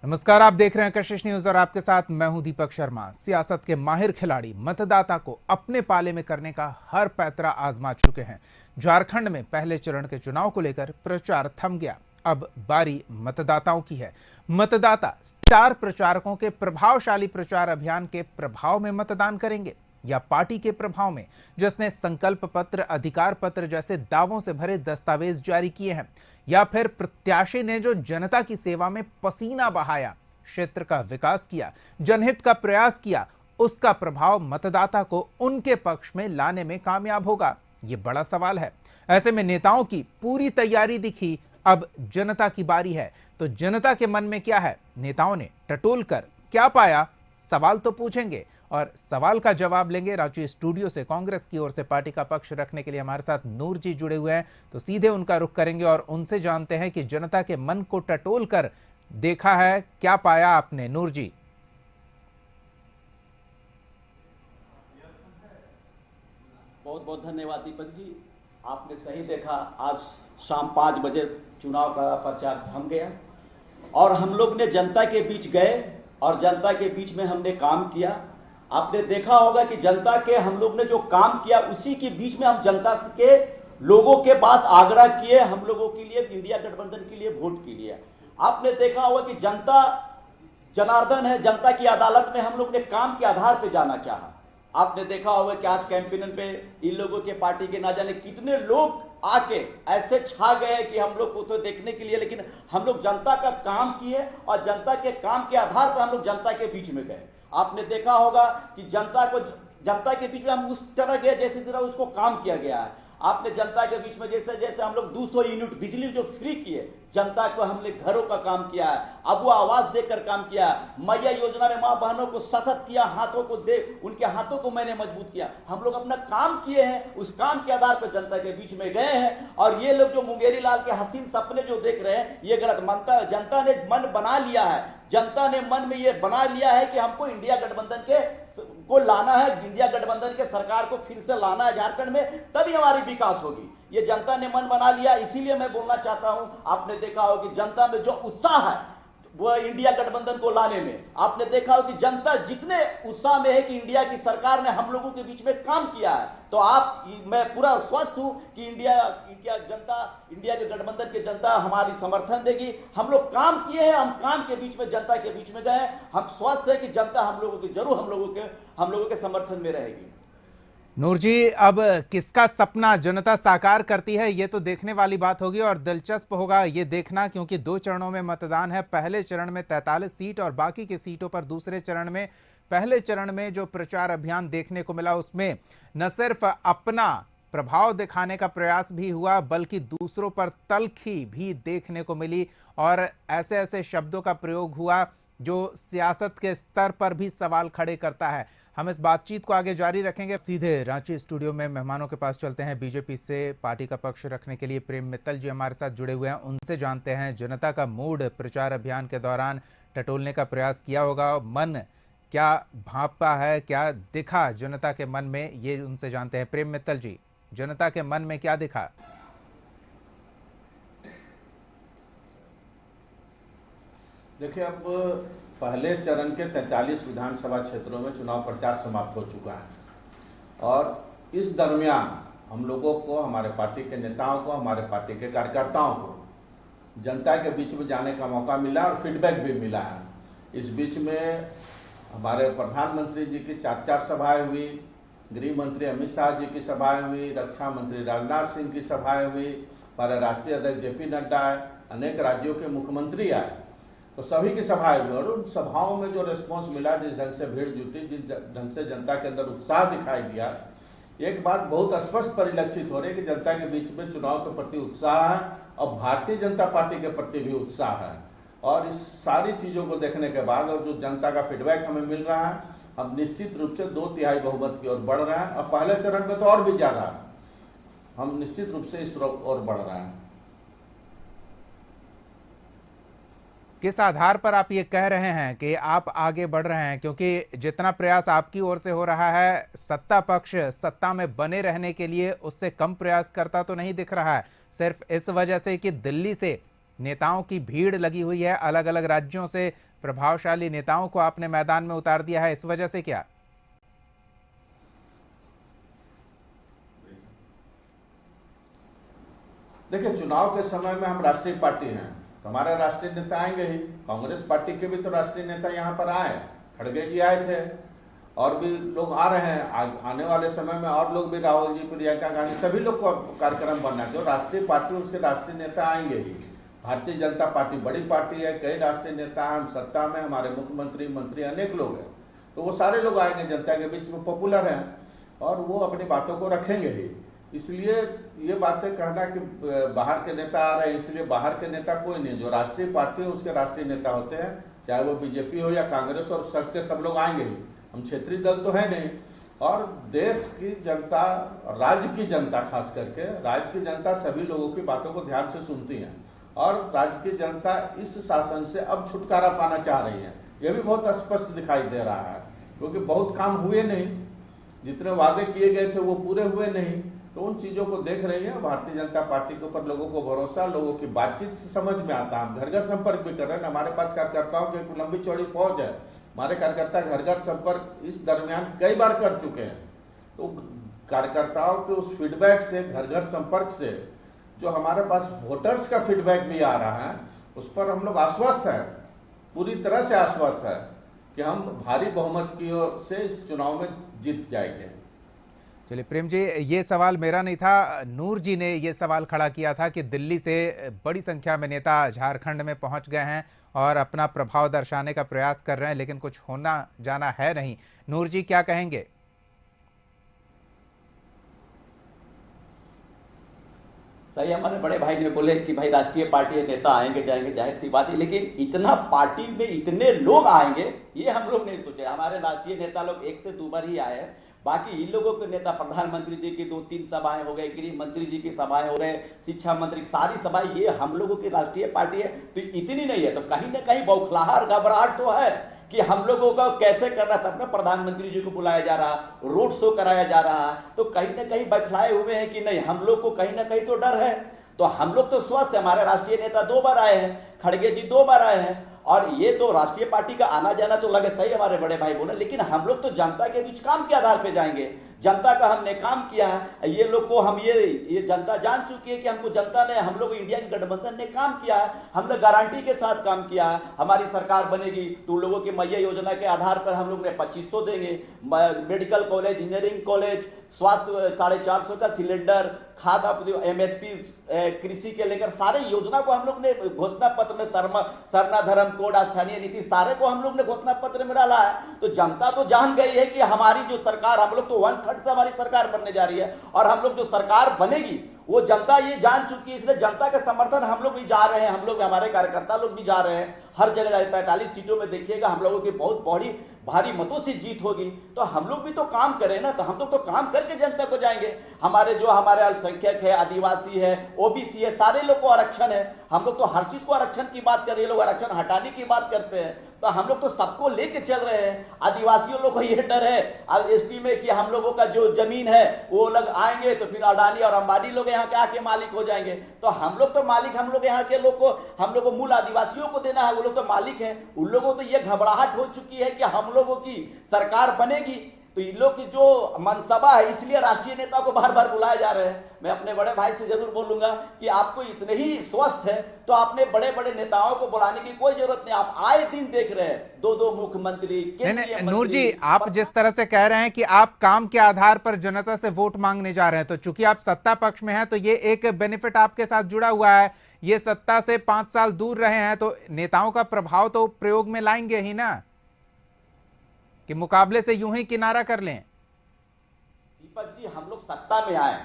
नमस्कार, आप देख रहे हैं कशिश न्यूज और आपके साथ मैं हूं दीपक शर्मा। सियासत के माहिर खिलाड़ी मतदाता को अपने पाले में करने का हर पैतरा आजमा चुके हैं। झारखंड में पहले चरण के चुनाव को लेकर प्रचार थम गया। अब बारी मतदाताओं की है। मतदाता स्टार प्रचारकों के प्रभावशाली प्रचार अभियान के प्रभाव में मतदान करेंगे या पार्टी के प्रभाव में, जिसने संकल्प पत्र, अधिकार पत्र जैसे दावों से भरे दस्तावेज जारी किए हैं, या फिर प्रत्याशी ने जो जनता की सेवा में पसीना बहाया, क्षेत्र का विकास किया, जनहित का प्रयास किया, उसका प्रभाव मतदाता को उनके पक्ष में लाने में कामयाब होगा? ये बड़ा सवाल है। ऐसे में नेताओं की पूरी तैयारी दिखी, अब जनता की बारी है। तो जनता के मन में क्या है, नेताओं ने टटोल कर क्या पाया, सवाल तो पूछेंगे और सवाल का जवाब लेंगे। रांची स्टूडियो से कांग्रेस की ओर से पार्टी का पक्ष रखने के लिए हमारे साथ नूर जी जुड़े हुए हैं, तो सीधे उनका रुख करेंगे और उनसे जानते हैं कि जनता के मन को टटोल कर देखा है, क्या पाया आपने? नूर जी। बहुत बहुत धन्यवाद दीपक जी, आपने सही देखा। आज शाम 5 बजे चुनाव का प्रचार थम गया और हम लोग ने जनता के बीच गए और जनता के बीच में हमने काम किया। आपने देखा होगा कि जनता के हम लोग ने जो काम किया उसी के बीच में हम जनता के लोगों के पास आग्रह किए, हम लोगों के लिए, इंडिया गठबंधन के लिए वोट के लिए। आपने देखा होगा कि जनता जनार्दन है, जनता की अदालत में हम लोग ने काम के आधार पर जाना चाहा। आपने देखा होगा कि आज कैंपेन पे इन लोगों के पार्टी के ना जाने कितने लोग आके ऐसे छा गए हैं कि हम लोग को तो देखने के लिए, लेकिन हम लोग जनता का काम किए और जनता के काम के आधार पर हम लोग जनता के बीच में गए। आपने देखा होगा कि जनता के बीच में हम उस तरह गए जैसे तरह उसको काम किया गया है। आपने जनता के बीच में जैसे जैसे हम लोग 200 यूनिट बिजली जो फ्री किए, जनता को हमने घरों का काम किया है, अब वो आवाज देकर काम किया है। मैया योजना में मां बहनों को सशक्त किया, हाथों को दे, उनके हाथों को मैंने मजबूत किया। हम लोग अपना काम किए हैं, उस काम के आधार पर जनता के बीच में गए हैं। और ये लोग जो मुंगेरी लाल के हसीन सपने जो देख रहे हैं, ये गलत मानता है। जनता ने मन बना लिया है, जनता ने मन में ये बना लिया है कि हमको इंडिया गठबंधन को लाना है, इंडिया गठबंधन के सरकार को फिर से लाना है झारखंड में, तभी हमारी विकास होगी। ये जनता ने मन बना लिया। इसीलिए मैं बोलना चाहता हूं, आपने देखा हो कि जनता में जो उत्साह है वो इंडिया गठबंधन को लाने में, आपने देखा हो कि जनता जितने उत्साह में है कि इंडिया की सरकार ने हम लोगों के बीच में काम किया है, तो मैं पूरा स्वस्थ हूं कि इंडिया के गठबंधन की जनता हमारी समर्थन देगी। हम लोग काम किए हैं, हम काम के बीच में, जनता के बीच में गए, हम स्वस्थ है कि जनता हम लोगों की जरूर हम लोगों के समर्थन में रहेगी। नूर जी, अब किसका सपना जनता साकार करती है, ये तो देखने वाली बात होगी और दिलचस्प होगा ये देखना, क्योंकि 2 चरणों में मतदान है। पहले चरण में 43 सीट और बाकी की सीटों पर दूसरे चरण में। पहले चरण में जो प्रचार अभियान देखने को मिला, उसमें न सिर्फ अपना प्रभाव दिखाने का प्रयास भी हुआ, बल्कि दूसरों पर तल्खी भी देखने को मिली और ऐसे ऐसे शब्दों का प्रयोग हुआ जो सियासत के स्तर पर भी सवाल खड़े करता है। हम इस बातचीत को आगे जारी रखेंगे। सीधे रांची स्टूडियो में मेहमानों के पास चलते हैं। बीजेपी से पार्टी का पक्ष रखने के लिए प्रेम मित्तल जी हमारे साथ जुड़े हुए हैं, उनसे जानते हैं जनता का मूड प्रचार अभियान के दौरान टटोलने का प्रयास किया होगा, मन क्या भांपा है, क्या दिखा जनता के मन में, ये उनसे जानते हैं। प्रेम मित्तल जी, जनता के मन में क्या दिखा? देखिए, अब पहले चरण के 43 विधानसभा क्षेत्रों में चुनाव प्रचार समाप्त हो चुका है और इस दरमियान हम लोगों को, हमारे पार्टी के नेताओं को, हमारे पार्टी के कार्यकर्ताओं को जनता के बीच में जाने का मौका मिला और फीडबैक भी मिला है। इस बीच में हमारे प्रधानमंत्री जी की 4 सभाएं हुई, गृह मंत्री अमित शाह जी की सभाएं हुई, रक्षा मंत्री राजनाथ सिंह की सभाएं हुई, हमारे राष्ट्रीय अध्यक्ष जेपी नड्डा आए, अनेक राज्यों के मुख्यमंत्री आए, तो सभी की सभाएं हुई और उन सभाओं में जो रिस्पॉन्स मिला, जिस ढंग से भीड़ जुटी, जिस ढंग से जनता के अंदर उत्साह दिखाई दिया, एक बात बहुत स्पष्ट परिलक्षित हो रही है कि जनता के बीच में चुनाव के प्रति उत्साह है और भारतीय जनता पार्टी के प्रति भी उत्साह है। और इस सारी चीजों को देखने के बाद और जो जनता का फीडबैक हमें मिल रहा है, हम निश्चित रूप से 2/3 बहुमत की ओर बढ़ रहे हैं और पहले चरण में तो और भी ज्यादा है, हम निश्चित रूप से इस ओर बढ़ रहे हैं। किस आधार पर आप ये कह रहे हैं कि आप आगे बढ़ रहे हैं? क्योंकि जितना प्रयास आपकी ओर से हो रहा है, सत्ता पक्ष सत्ता में बने रहने के लिए उससे कम प्रयास करता तो नहीं दिख रहा है, सिर्फ इस वजह से कि दिल्ली से नेताओं की भीड़ लगी हुई है, अलग अलग राज्यों से प्रभावशाली नेताओं को आपने मैदान में उतार दिया है, इस वजह से क्या? देखिए, चुनाव के समय में हम राष्ट्रीय पार्टी हैं, तो हमारे राष्ट्रीय नेता आएंगे ही। कांग्रेस पार्टी के भी तो राष्ट्रीय नेता यहाँ पर आए, खड़गे जी आए थे, और भी लोग आ रहे हैं। आने वाले समय में और लोग भी, राहुल जी, प्रियंका गांधी, सभी लोग को कार्यक्रम बनना है। जो राष्ट्रीय पार्टी, उसके राष्ट्रीय नेता आएंगे ही। भारतीय जनता पार्टी बड़ी पार्टी है, कई राष्ट्रीय नेता हैं, हम सत्ता में, हमारे मुख्यमंत्री, मंत्री अनेक लोग हैं, तो वो सारे लोग आएंगे, जनता के बीच में पॉपुलर हैं और वो अपनी बातों को रखेंगे ही। इसलिए ये बातें कहना कि बाहर के नेता आ रहे हैं, इसलिए बाहर के नेता कोई नहीं। जो राष्ट्रीय पार्टी है उसके राष्ट्रीय नेता होते हैं, चाहे वो बीजेपी हो या कांग्रेस, और सबके सब लोग आएंगे ही। हम क्षेत्रीय दल तो है नहीं। और देश की जनता, राज्य की जनता, खास करके राज्य की जनता सभी लोगों की बातों को ध्यान से सुनती है, और राज्य की जनता इस शासन से अब छुटकारा पाना चाह रही है। यह भी बहुत स्पष्ट दिखाई दे रहा है, क्योंकि बहुत काम हुए नहीं, जितने वादे किए गए थे वो पूरे हुए नहीं। तो उन चीजों को देख रही है भारतीय जनता पार्टी के ऊपर लोगों को भरोसा, लोगों की बातचीत से समझ में आता है। हम घर घर संपर्क भी कर रहे हैं, हमारे पास कार्यकर्ताओं की एक लंबी चौड़ी फौज है। हमारे कार्यकर्ता घर घर संपर्क इस दरमियान कई बार कर चुके हैं। तो कार्यकर्ताओं के उस फीडबैक से, घर घर संपर्क से, जो हमारे पास वोटर्स का फीडबैक भी आ रहा है, उस पर हम लोग आश्वस्त हैं, पूरी तरह से आश्वस्त है कि हम भारी बहुमत की ओर से इस चुनाव में जीत जाएंगे। चलिए प्रेम जी, ये सवाल मेरा नहीं था, नूर जी ने ये सवाल खड़ा किया था कि दिल्ली से बड़ी संख्या में नेता झारखंड में पहुंच गए हैं और अपना प्रभाव दर्शाने का प्रयास कर रहे हैं, लेकिन कुछ होना जाना है नहीं। नूर जी क्या कहेंगे? सही, हमारे बड़े भाई ने बोले कि भाई राष्ट्रीय पार्टी नेता आएंगे जाएंगे, जाहिर सी बात है, लेकिन इतना पार्टी में इतने लोग आएंगे ये हम लोग नहीं सोचे। हमारे राष्ट्रीय नेता लोग एक से दो बार ही आए हैं, बाकी इन लोगों के नेता, प्रधानमंत्री जी की 2-3 सभाएं हो गई, गृह मंत्री जी की सभाएं हो रहे, शिक्षा मंत्री, सारी सभाएं, ये हम लोगों की राष्ट्रीय पार्टी है, तो इतनी नहीं है। तो कहीं ना कहीं बौखलाहट, घबराहट तो है कि हम लोगों का कैसे करना था। अपना प्रधानमंत्री जी को बुलाया जा रहा, रोड शो कराया जा रहा, तो कहीं ना कहीं बौखलाए हुए हैं कि नहीं, हम लोग को कहीं ना कहीं तो डर है। तो हम लोग तो स्वस्थ है, हमारे राष्ट्रीय नेता 2 बार आए हैं, खड़गे जी 2 बार आए हैं, और ये तो राष्ट्रीय पार्टी का आना जाना तो लगे, सही हमारे बड़े भाई बोले, लेकिन हम लोग तो जनता के बीच काम के आधार पे जाएंगे। जनता का हमने काम किया है, ये लोग को हम ये जनता जान चुकी है कि हमको जनता ने, हम लोग इंडिया गठबंधन ने काम किया है, हमने गारंटी के साथ काम किया है। हमारी सरकार बनेगी तो लोगों की मैया योजना के आधार पर हम लोग ने 2500 देंगे, मेडिकल कॉलेज, इंजीनियरिंग कॉलेज, स्वास्थ्य 450 का सिलेंडर, खाद, एमएसपी, कृषि के लेकर सारे योजना को हम लोग ने घोषणा पत्र में, सरना धर्म कोड, स्थानीय नीति, सारे को हम लोग ने घोषणा पत्र में डाला है। तो जनता तो जान गई है कि हमारी जो सरकार, हम लोग तो 1/3 से हमारी सरकार बनने जा रही है, और हम लोग जो सरकार बनेगी वो जनता ये जान चुकी है। इसलिए जनता का समर्थन हम लोग भी जा रहे हैं, हम लोग, हमारे कार्यकर्ता लोग भी जा रहे हैं, हर जगह 45 सीटों में देखिएगा हम लोगों की बहुत बड़ी भारी मतों से जीत होगी। तो हम लोग भी तो काम करें ना, तो हम लोग तो काम करके जनता को जाएंगे। हमारे जो हमारे अल्पसंख्यक है, आदिवासी है, ओबीसी है, सारे लोग को आरक्षण है, हम लोग तो हर चीज को आरक्षण की बात कर रहे हैं, लोग आरक्षण हटाने की बात करते हैं, तो हम लोग तो सबको लेके चल रहे हैं। आदिवासियों लोग को यह डर है एसटी में कि हम लोगों का जो जमीन है वो लोग आएंगे तो फिर अडानी और अंबानी लोग यहाँ के आके मालिक हो जाएंगे। तो हम लोग तो मालिक, हम लोग यहाँ के लोग को, हम लोग को मूल आदिवासियों को देना है, वो लोग तो मालिक हैं। उन लोगों को तो ये घबराहट हो चुकी है कि हम लोगों की सरकार बनेगी तो इन लोग की जो मनसबा है, इसलिए राष्ट्रीय नेता को बार बार बुलाए जा रहे हैं। मैं अपने बड़े भाई से जरूर बोलूंगा कि आपको इतने ही स्वस्थ है तो आपने बड़े बड़े नेताओं को बुलाने की कोई जरूरत नहीं। आप आए दिन देख रहे हैं 2-2 मुख्यमंत्री। नहीं, नूर जी, आप जिस तरह से कह रहे हैं कि आप काम के आधार पर जनता से वोट मांगने जा रहे हैं, तो चूंकि आप सत्ता पक्ष में हैं तो ये एक बेनिफिट आपके साथ जुड़ा हुआ है। ये सत्ता से 5 साल दूर रहे हैं तो नेताओं का प्रभाव तो प्रयोग में लाएंगे ही ना, कि मुकाबले से यूं ही किनारा कर लें। दीपक जी, हम लोग सत्ता में आए,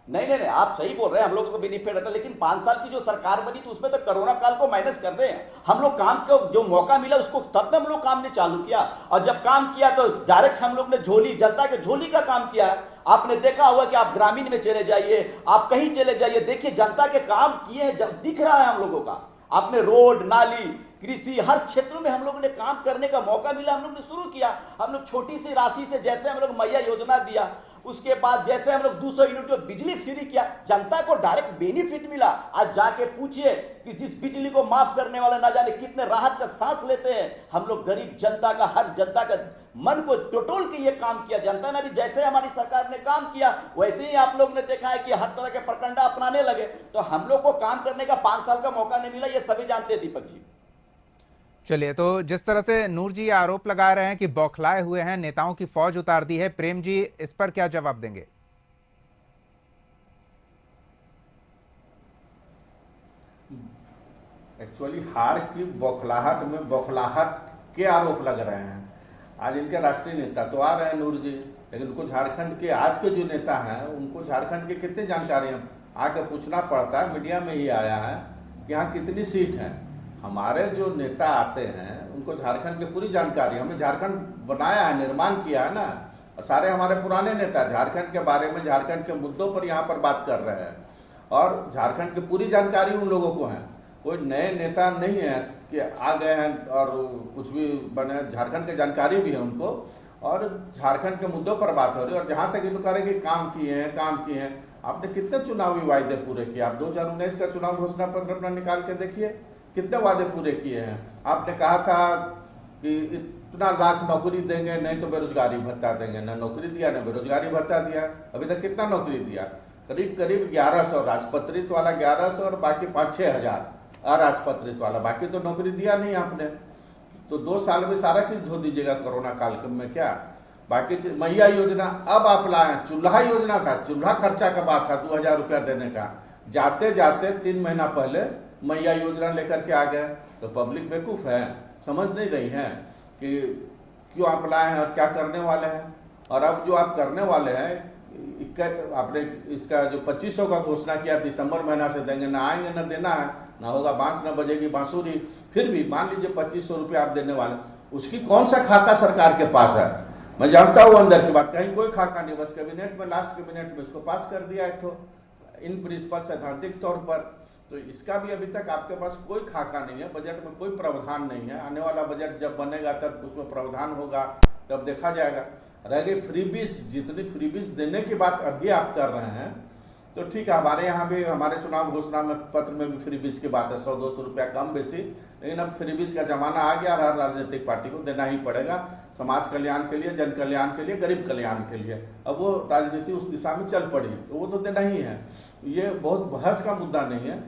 नहीं, आप सही बोल रहे हैं, हम लोग को तो बेनिफिट रहता है, लेकिन 5 साल की जो सरकार बनी तो उसमें तो कोरोना काल को माइनस कर दे। हम लोग काम को जो मौका मिला उसको तब हम लोग काम ने चालू किया, और जब काम किया तो डायरेक्ट हम लोग ने झोली, जनता के झोली का काम किया। आपने देखा हुआ कि आप ग्रामीण में चले जाइए, आप कहीं चले जाइए, देखिए जनता के काम किए हैं, दिख रहा है हम लोगों का। आपने रोड, नाली, कृषि, हर क्षेत्रों में हम लोगों ने काम करने का मौका मिला। हम लोग ने शुरू किया, हम लोग छोटी सी राशि से, जैसे हम लोग मैया योजना दिया, उसके बाद जैसे हम लोग 200 यूनिट जो बिजली फ्री किया, जनता को डायरेक्ट बेनिफिट मिला। आज जाके पूछिए कि जिस बिजली को माफ करने वाले ना जाने कितने राहत का सांस लेते हैं। हम लोग गरीब जनता का, हर जनता का मन को टटोल के ये काम किया। जनता ने भी जैसे हमारी सरकार ने काम किया वैसे ही आप लोग ने देखा है कि हर तरह के प्रकंडा अपनाने लगे। तो हम लोग को काम करने का 5 साल का मौका नहीं मिला, ये सभी जानते हैं दीपक जी। चलिए, तो जिस तरह से नूर जी आरोप लगा रहे हैं कि बौखलाए हुए हैं, नेताओं की फौज उतार दी है, प्रेम जी इस पर क्या जवाब देंगे? एक्चुअली हार की बौखलाहट में बौखलाहट के आरोप लग रहे हैं। आज इनके राष्ट्रीय नेता तो आ रहे हैं नूर जी, लेकिन उनको झारखंड के आज के जो नेता हैं उनको झारखंड की कितनी जानकारी है आके पूछना पड़ता है। मीडिया में ही आया है कि यहाँ कितनी सीट है। हमारे जो नेता आते हैं उनको झारखंड की पूरी जानकारी, हमने झारखंड बनाया है, निर्माण किया है ना। और सारे हमारे पुराने नेता झारखंड के बारे में, झारखंड के मुद्दों पर यहाँ पर बात कर रहे हैं और झारखंड की पूरी जानकारी उन लोगों को है। कोई नए नेता नहीं है कि आ गए हैं और कुछ भी बने, झारखंड की जानकारी भी है उनको और झारखंड के मुद्दों पर बात हो रही है। और जहाँ तक इनको करें कि काम किए हैं, आपने कितने चुनावी वायदे पूरे किए? आप 2019 का चुनाव घोषणा पत्र अपना निकाल के देखिए, कितने वादे पूरे किए हैं। आपने कहा था कि इतना लाख नौकरी देंगे, नहीं तो बेरोजगारी भत्ता देंगे। ना नौकरी दिया, ना बेरोजगारी भत्ता दिया। अभी तक कितना नौकरी दिया? करीब करीब 1100 राजपत्रित वाला 1100 और बाकी 5-6 हजार अराजपत्रित वाला, बाकी तो नौकरी दिया नहीं आपने। तो 2 साल में सारा चीज धो दीजिएगा कोरोना काल में क्या? बाकी चीज, मैया योजना अब आप लाए, चूल्हा योजना था, चूल्हा खर्चा का बात था 2000 रुपया देने का, जाते जाते 3 महीना पहले मैया योजना लेकर के आ गए। तो पब्लिक बेवकूफ है, समझ नहीं रही है कि क्यों आप लाए हैं और क्या करने वाले हैं। और अब जो आप करने वाले हैं, आपने इसका जो 2500 का घोषणा किया दिसंबर महीना से देंगे, ना आएंगे ना देना है, ना होगा बांस ना बजेगी बांसुरी। फिर भी मान लीजिए 2500 रुपया आप देने वाले, उसकी कौन सा खाका सरकार के पास है? मैं जानता हूँ अंदर की बात, कहीं कोई खाका नहीं, बस कैबिनेट में, लास्ट कैबिनेट में इसको पास कर दिया एक तो इन प्रिंसिपल सैद्धांतिक तौर पर। तो इसका भी अभी तक आपके पास कोई खाका नहीं है, बजट में कोई प्रावधान नहीं है। आने वाला बजट जब बनेगा तब उसमें प्रावधान होगा, तब देखा जाएगा। रह गई फ्रीबीज, जितनी फ्रीबीज देने की बात अभी आप कर रहे हैं तो ठीक है, हमारे यहाँ भी, हमारे चुनाव घोषणा में पत्र में भी फ्रीबीज की बात है, 100-200 रुपया कम बेसी। लेकिन अब फ्रीबीज का जमाना आ गया, हर राजनीतिक पार्टी को देना ही पड़ेगा, समाज कल्याण के लिए, जन कल्याण के लिए, गरीब कल्याण के लिए। अब वो राजनीति उस दिशा में चल पड़ी है तो वो तो देना ही है। ये बहुत बहस का मुद्दा नहीं है।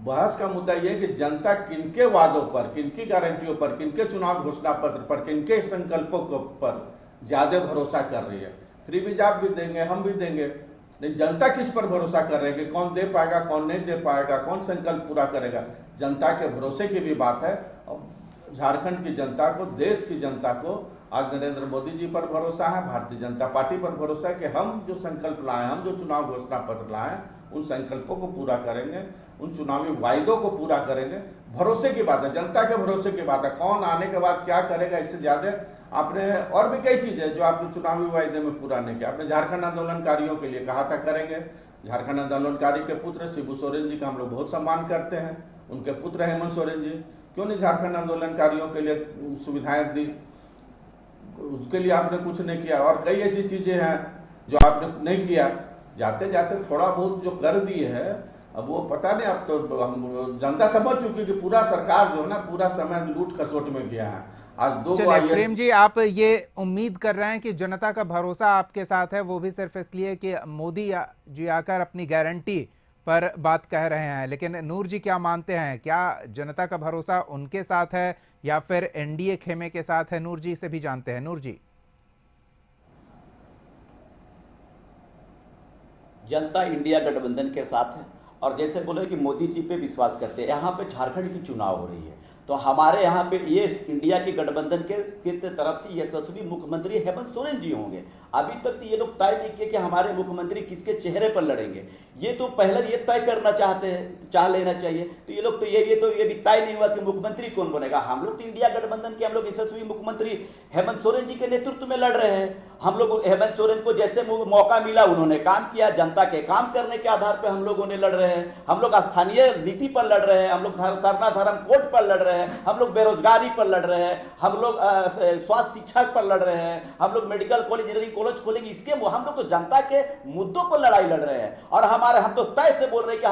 बहस का मुद्दा यह है कि जनता किनके वादों पर, किनकी गारंटियों पर, किनके चुनाव घोषणा पत्र पर, किनके संकल्पों पर ज्यादा भरोसा कर रही है। फ्रीबीज आप भी देंगे, हम भी देंगे, नहीं जनता किस पर भरोसा कर रहे हैं कि कौन दे पाएगा, कौन नहीं दे पाएगा, कौन संकल्प पूरा करेगा? जनता के भरोसे की भी बात है। और झारखंड की जनता को, देश की जनता को आज नरेंद्र मोदी जी पर भरोसा है, भारतीय जनता पार्टी पर भरोसा है कि हम जो संकल्प लाए, हम जो चुनाव घोषणा पत्र लाए, उन संकल्पों को पूरा करेंगे, उन चुनावी वायदों को पूरा करेंगे। भरोसे की बात है, जनता के भरोसे की बात है। कौन आने के बाद क्या करेगा, इससे ज्यादा आपने और भी कई चीजें जो आपने चुनावी वायदे में पूरा नहीं किया। आपने झारखंड आंदोलनकारियों के लिए कहा था करेंगे। झारखंड आंदोलनकारी के पुत्र शिबू सोरेन जी का हम लोग बहुत सम्मान करते हैं, उनके पुत्र हेमंत सोरेन जी, क्यों नहीं झारखंड आंदोलनकारियों के लिए सुविधाएं दी? उसके लिए आपने कुछ नहीं किया। और कई ऐसी चीजें हैं जो आपने नहीं किया। जाते जाते थोड़ा बहुत जो कर दिए है, अब वो पता नहीं, अब तो हम जनता समझ चुकी कि पूरा सरकार जो है ना, पूरा समय लूट खसोट में गया है। आज 2 चलिए प्रेम जी, आप ये उम्मीद कर रहे हैं कि जनता का भरोसा आपके साथ है, वो भी सिर्फ इसलिए कि मोदी जी आकर अपनी गारंटी पर बात कह रहे हैं। लेकिन नूर जी क्या मानते हैं, क्या जनता का भरोसा उनके साथ है या फिर एनडीए खेमे के साथ है? नूर जी से भी जानते हैं। नूर जी, जनता इंडिया गठबंधन के साथ है और जैसे बोले कि मोदी जी पे विश्वास करते हैं। यहाँ पे झारखंड की चुनाव हो रही है तो हमारे यहाँ पे ये इंडिया की गठबंधन के तरफ से यशस्वी मुख्यमंत्री हेमंत सोरेन जी होंगे। अभी तक तो ये लोग तय नहीं किए कि हमारे मुख्यमंत्री किसके चेहरे पर लड़ेंगे। ये तो पहले ये तय करना चाह लेना चाहिए। तो ये लोग तो ये भी तय नहीं हुआ कि मुख्यमंत्री कौन बनेगा। हम लोग तो इंडिया गठबंधन के हम लोग यशस्वी मुख्यमंत्री हेमंत सोरेन जी के नेतृत्व में लड़ रहे हैं। हम लोग हेमंत सोरेन को जैसे मौका मिला उन्होंने काम किया, जनता के काम करने के आधार पर हम लोगों ने लड़ रहे हैं। हम लोग स्थानीय नीति पर लड़ रहे हैं, हम लोग सरना धर्म कोड पर लड़ रहे हैं, हम लोग बेरोजगारी पर लड़ रहे हैं, हम लोग स्वास्थ्य शिक्षा पर लड़ रहे हैं, हम लोग मेडिकल कॉलेज इंजीनियरिंग कॉलेज खोलेंगे। इसके हम लोग तो जनता के मुद्दों पर लड़ाई लड़ रहे हैं। और हम तो तय से बोल रहे हैं कि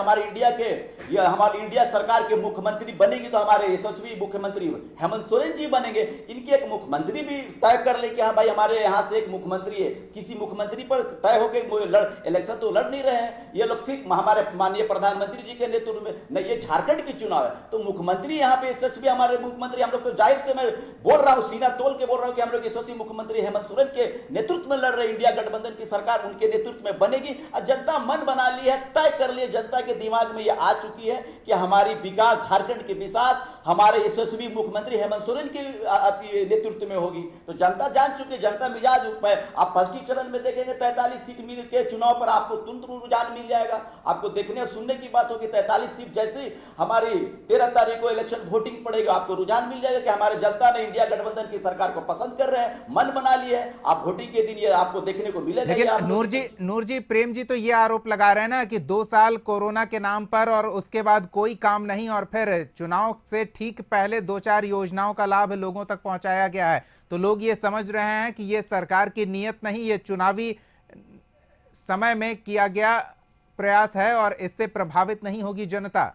हमारी इंडिया सरकार के मुख्यमंत्री बनेगी तो हमारे यशस्वी मुख्यमंत्री हेमंत सोरेन जी बनेंगे। इनकी एक मुख्यमंत्री भी तय कर ले कि हाँ भाई हमारे यहां से एक मुख्यमंत्री है। किसी मुख्यमंत्री पर तय होकर इलेक्शन तो लड़ नहीं रहे हैं। ये लोग सिर्फ हमारे माननीय प्रधानमंत्री जी के नेतृत्व में नहीं, ये झारखंड की चुनाव है तो मुख्यमंत्री यहाँ पे यशस्वी हमारे मुख्यमंत्री हम लोग तो जाहिर से मैं बोल रहा हूँ, सीना तोल के बोल रहा हूँ कि हम लोग यशस्वी मुख्यमंत्री हेमंत सोरेन के नेतृत्व में लड़ रहे। इंडिया गठबंधन की सरकार उनके नेतृत्व में बनेगी और जनता मन बना ली है, तय कर लिए। जनता के दिमाग में यह आ चुकी है कि हमारी विकास झारखंड के विकास हमारे यशस्वी मुख्यमंत्री हेमंत सोरेन के नेतृत्व में होगी। तो जनता जान चुकी है, जनता मिजाज। आप फर्स्ट चरण में देखेंगे 43 सीट मिल के चुनाव पर आपको तुरंत रुझान मिल जाएगा। आपको देखने और सुनने की बात होगी 43 सीट जैसे हमारी 13 तारीख को इलेक्शन वोटिंग पड़ेगा आपको रुझान मिल जाएगा कि हमारे जनता ने इंडिया गठबंधन की सरकार को पसंद कर रहे हैं, मन बना लिए है। आप वोटिंग के दिन ये आपको देखने को मिलेगा। लेकिन नूर जी प्रेम जी तो ये आरोप लगा रहे हैं ना कि 2 साल कोरोना के नाम पर और उसके बाद कोई काम नहीं और फिर चुनाव से ठीक पहले 2-4 योजनाओं का लाभ लोगों तक पहुंचाया गया है। तो लोग ये समझ रहे हैं कि ये सरकार की नीयत नहीं, ये चुनावी समय में किया गया प्रयास है और इससे प्रभावित नहीं होगी जनता।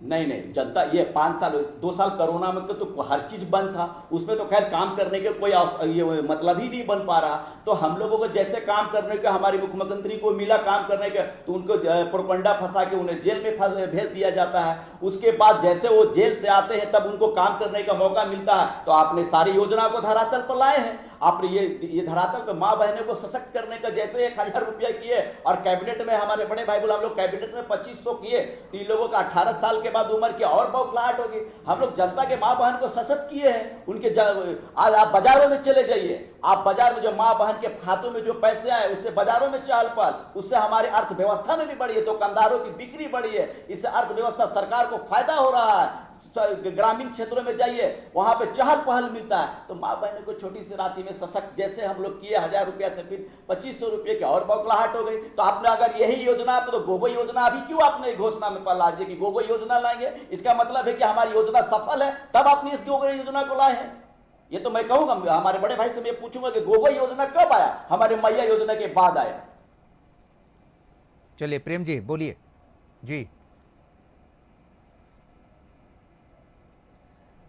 नहीं, जनता ये 2 साल कोरोना में तो हर चीज बंद था, उसमें तो खैर काम करने के कोई ये मतलब ही नहीं बन पा रहा। तो हम लोगों को जैसे काम करने का हमारे मुख्यमंत्री को मिला काम करने का तो उनको प्रोपगंडा फंसा के उन्हें जेल में भेज दिया जाता है। उसके बाद जैसे वो जेल से आते हैं तब उनको काम करने का मौका मिलता है। तो आपने सारी योजना को धरातल पर लाए हैं। आपने ये धरातल पर माँ बहनों को सशक्त करने का जैसे 1000 रुपया किए और कैबिनेट में हमारे बड़े भाई बोला हम लोग कैबिनेट में 2500 किए तो इन लोगों का 18 साल के बाद उम्र की और बौखलाहट होगी। हम लोग जनता के माँ बहन को सशक्त किए हैं। उनके आज आप बाजारों में चले जाइए, आप बाजार में जो माँ बहन के खातों में जो पैसे आए उससे बाजारों में चहल पहल, उससे हमारी अर्थव्यवस्था में भी बढ़ी है, दुकानदारों की बिक्री बढ़ी है, इससे अर्थव्यवस्था सरकार को फायदा हो रहा है। ग्रामीण क्षेत्रों में जाइए वहां पे चहल पहल मिलता है। तो माँ बहनों को छोटी सी राशि में सशक्त जैसे हम लोग किए 1000 रुपया से फिर 2500 रुपये की और बौखलाहट हो गई। तो आपने अगर यही योजना तो गोगो योजना अभी क्यों आपने घोषणा में ला दी कि गोगो योजना लाएंगे? इसका मतलब है कि हमारी योजना सफल है तब आपने इस गोगो योजना को लाए हैं। ये तो मैं कहूंगा हमारे बड़े भाई से मैं पूछूंगा कि गोगो योजना कब आया? हमारे मैया योजना के बाद आया। चलिए प्रेम जी बोलिए जी।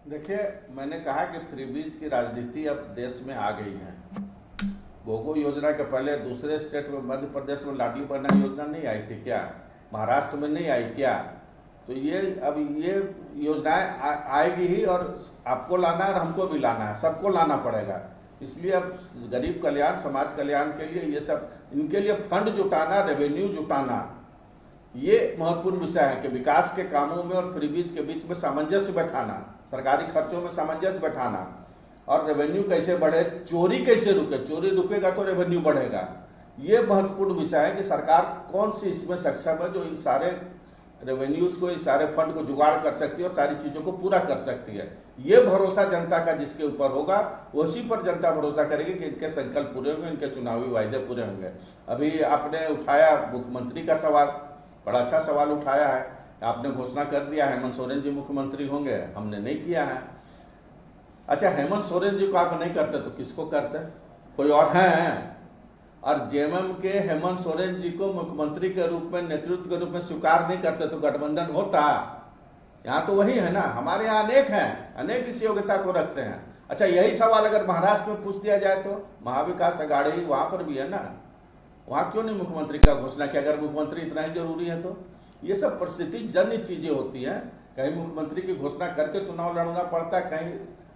देखिए, मैंने कहा कि फ्रीबीज की राजनीति अब देश में आ गई है। गोगो योजना के पहले दूसरे स्टेट में मध्य प्रदेश में लाडली बहना योजना नहीं आई थी क्या? महाराष्ट्र में नहीं आई क्या? तो अब ये योजनाएं आएगी ही और आपको लाना है और हमको भी लाना है, सबको लाना पड़ेगा। इसलिए अब गरीब कल्याण समाज कल्याण के लिए ये सब इनके लिए फंड जुटाना, रेवेन्यू जुटाना, ये महत्वपूर्ण विषय है कि विकास के कामों में और फ्रीबीज के बीच में सामंजस्य बैठाना, सरकारी खर्चों में सामंजस्य बैठाना और रेवेन्यू कैसे बढ़े, चोरी कैसे रुके, चोरी रुकेगा तो रेवेन्यू बढ़ेगा। ये महत्वपूर्ण विषय है कि सरकार कौन सी इसमें सक्षम है जो इन सारे रेवेन्यूज को, इस सारे फंड को जुगाड़ कर सकती है और सारी चीजों को पूरा कर सकती है। ये भरोसा जनता का जिसके ऊपर होगा उसी पर जनता भरोसा करेगी कि इनके संकल्प पूरे होंगे, इनके चुनावी वायदे पूरे होंगे। अभी आपने उठाया मुख्यमंत्री का सवाल, बड़ा अच्छा सवाल उठाया है। आपने घोषणा कर दिया हेमंत सोरेन जी मुख्यमंत्री होंगे, हमने नहीं किया है। अच्छा, हेमंत सोरेन जी को आप नहीं करते तो किसको करते? कोई और है? और जेएमएम के हेमंत सोरेन जी को मुख्यमंत्री के रूप में, नेतृत्व के रूप में स्वीकार नहीं करते तो गठबंधन होता? यहाँ तो वही है ना, हमारे यहाँ अनेक हैं, अनेक इस योग्यता को रखते हैं। अच्छा, यही सवाल अगर महाराष्ट्र में पूछ दिया जाए तो महाविकास अघाड़ी वहां पर भी है ना, वहां क्यों नहीं मुख्यमंत्री का घोषणा किया? अगर मुख्यमंत्री इतना ही जरूरी है तो ये सब परिस्थिति जन्य चीजें होती हैं। कहीं मुख्यमंत्री की घोषणा करके चुनाव लड़ना पड़ता है, कहीं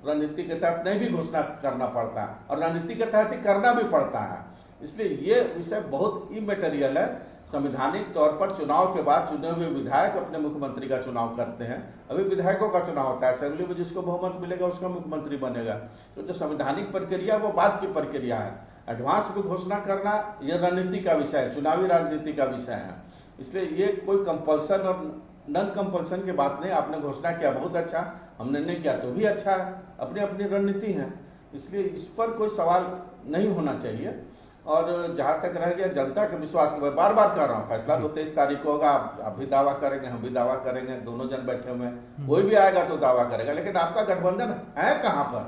रणनीति के तहत नहीं भी घोषणा करना पड़ता है और रणनीति के तहत ही करना भी पड़ता है। इसलिए ये विषय बहुत इमैटेरियल है। संवैधानिक तौर पर चुनाव के बाद चुने हुए विधायक अपने मुख्यमंत्री का चुनाव करते हैं। अभी विधायकों का चुनाव होता है, असेंबली में जिसको बहुमत मिलेगा उसका मुख्यमंत्री बनेगा। तो जो संवैधानिक प्रक्रिया वो बाद की प्रक्रिया है। एडवांस में घोषणा करना ये रणनीति का विषय है, चुनावी राजनीति का विषय है। इसलिए ये कोई कंपल्सन और नन कंपल्सन की बात नहीं। आपने घोषणा किया, बहुत अच्छा, हमने नहीं किया तो भी अच्छा है, अपनी अपनी रणनीति है। इसलिए इस पर कोई सवाल नहीं होना चाहिए। और जहां तक रह गया जनता के विश्वास को, मैं बार बार कर रहा हूँ, फैसला तो 23 तारीख को होगा। आप भी दावा करेंगे, हम भी दावा करेंगे, दोनों जन बैठे हुए हैं, कोई भी आएगा तो दावा करेगा। लेकिन आपका गठबंधन है कहाँ पर,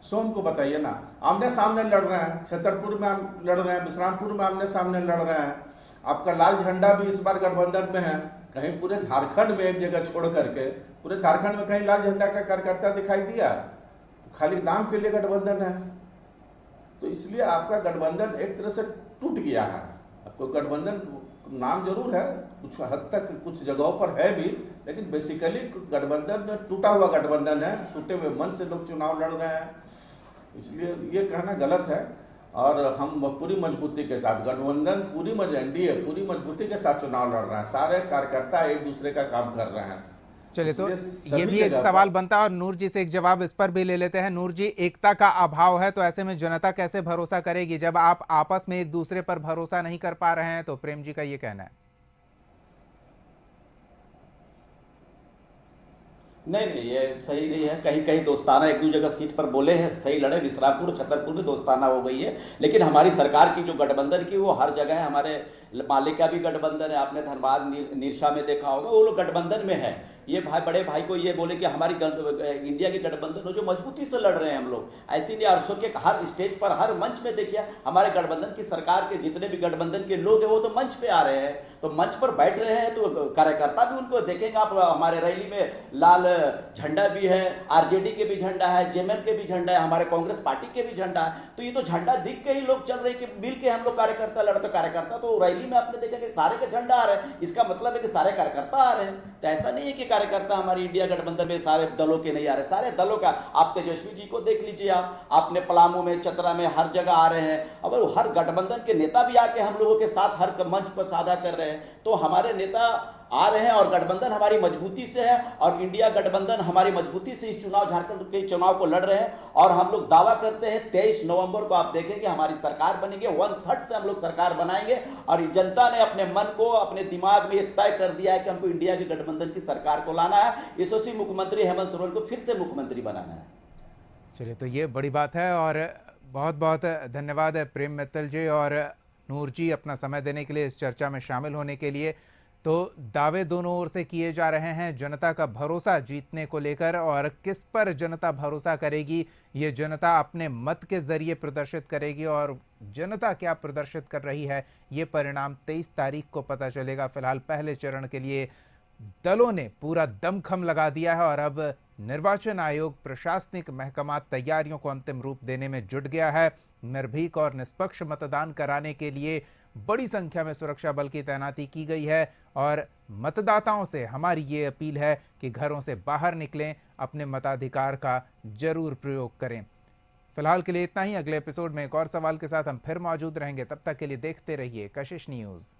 सोम को बताइए ना। आमने सामने लड़ रहे हैं, छतरपुर में लड़ रहे हैं, विश्रामपुर में आमने सामने लड़ रहे हैं। आपका लाल झंडा भी इस बार गठबंधन में है। कहीं पूरे झारखंड में एक जगह छोड़ करके पूरे झारखंड में कहीं लाल झंडा का कार्यकर्ता दिखाई दिया? खाली नाम के लिए गठबंधन है। तो इसलिए आपका गठबंधन एक तरह से टूट गया है। आपको गठबंधन नाम जरूर है, कुछ हद तक कुछ जगहों पर है भी, लेकिन बेसिकली गठबंधन टूटा हुआ गठबंधन है। टूटे हुए मन से लोग चुनाव लड़ रहे हैं, इसलिए ये कहना गलत है। और हम पूरी मजबूती के साथ गठबंधन, पूरी एनडीए पूरी मजबूती के साथ चुनाव लड़ रहे हैं। सारे कार्यकर्ता एक दूसरे का काम कर रहे हैं। चलिए, तो ये भी एक सवाल बनता है और नूर जी से एक जवाब इस पर भी ले लेते हैं। नूर जी, एकता का अभाव है तो ऐसे में जनता कैसे भरोसा करेगी जब आप आपस में एक दूसरे पर भरोसा नहीं कर पा रहे हैं? तो प्रेम जी का ये कहना है। नहीं, ये सही नहीं है। कहीं कहीं दोस्ताना एक दूसरे जगह सीट पर बोले हैं, सही लड़े। विश्रामपुर छतरपुर में दोस्ताना हो गई है। लेकिन हमारी सरकार की जो गठबंधन की वो हर जगह है। हमारे माले का भी गठबंधन है, आपने धनबाद निरसा में देखा होगा, वो लोग गठबंधन में है। ये भाई बड़े भाई को ये बोले कि हमारी इंडिया की गठबंधन हो, जो मजबूती से लड़ रहे हैं हम लोग। ऐसे नहीं, अरसों के हर स्टेज पर हर मंच में देखिए हमारे गठबंधन की सरकार के जितने भी गठबंधन के लोग हैं वो तो मंच पे आ रहे हैं, तो मंच पर बैठ रहे हैं, तो कार्यकर्ता भी उनको देखेंगे। आप हमारे रैली में लाल झंडा भी है, आरजेडी के भी झंडा है, जेएमएम के भी झंडा है, हमारे कांग्रेस पार्टी के भी झंडा है। तो ये तो झंडा दिख के ही लोग चल रहे कि मिल के हम लोग कार्यकर्ता लड़ते। कार्यकर्ता तो रैली में आपने देखा कि सारे के झंडा आ रहे हैं, इसका मतलब है कि सारे कार्यकर्ता आ रहे हैं। तो ऐसा नहीं है कि कार्यकर्ता हमारी इंडिया गठबंधन में सारे दलों के नहीं आ रहे, सारे दलों का। आप तेजस्वी जी को देख लीजिए, आपने पलामू में, चतरा में, हर जगह आ रहे हैं। अब हर गठबंधन के नेता भी आके हम लोगों के साथ हर मंच पर साझा कर रहे हैं। तो हमारे नेता आ रहे हैं और गठबंधन हमारी मजबूती से है, और इंडिया गठबंधन हमारी मजबूती से इस चुनाव, झारखंड के चुनाव को लड़ रहे हैं। और हम लोग दावा करते हैं 23 नवंबर को आप देखेंगे हमारी सरकार बनेगी, 1/3 से हम लोग सरकार बनाएंगे। और जनता ने अपने मन को, अपने दिमाग में तय कर दिया है कि हमको इंडिया के गठबंधन की सरकार को लाना है, यशस्वी मुख्यमंत्री हेमंत सोरेन को फिर से मुख्यमंत्री बनाना है। चलिए, तो ये बड़ी बात है और बहुत बहुत धन्यवाद है प्रेम मित्तल जी और नूर जी अपना समय देने के लिए, इस चर्चा में शामिल होने के लिए। तो दावे दोनों ओर से किए जा रहे हैं जनता का भरोसा जीतने को लेकर, और किस पर जनता भरोसा करेगी ये जनता अपने मत के जरिए प्रदर्शित करेगी। और जनता क्या प्रदर्शित कर रही है ये परिणाम 23 तारीख को पता चलेगा। फिलहाल पहले चरण के लिए दलों ने पूरा दमखम लगा दिया है और अब निर्वाचन आयोग, प्रशासनिक महकमा तैयारियों को अंतिम रूप देने में जुट गया है। निर्भीक और निष्पक्ष मतदान कराने के लिए बड़ी संख्या में सुरक्षा बल की तैनाती की गई है और मतदाताओं से हमारी ये अपील है कि घरों से बाहर निकलें, अपने मताधिकार का जरूर प्रयोग करें। फिलहाल के लिए इतना ही। अगले एपिसोड में एक और सवाल के साथ हम फिर मौजूद रहेंगे। तब तक के लिए देखते रहिए कशिश न्यूज़।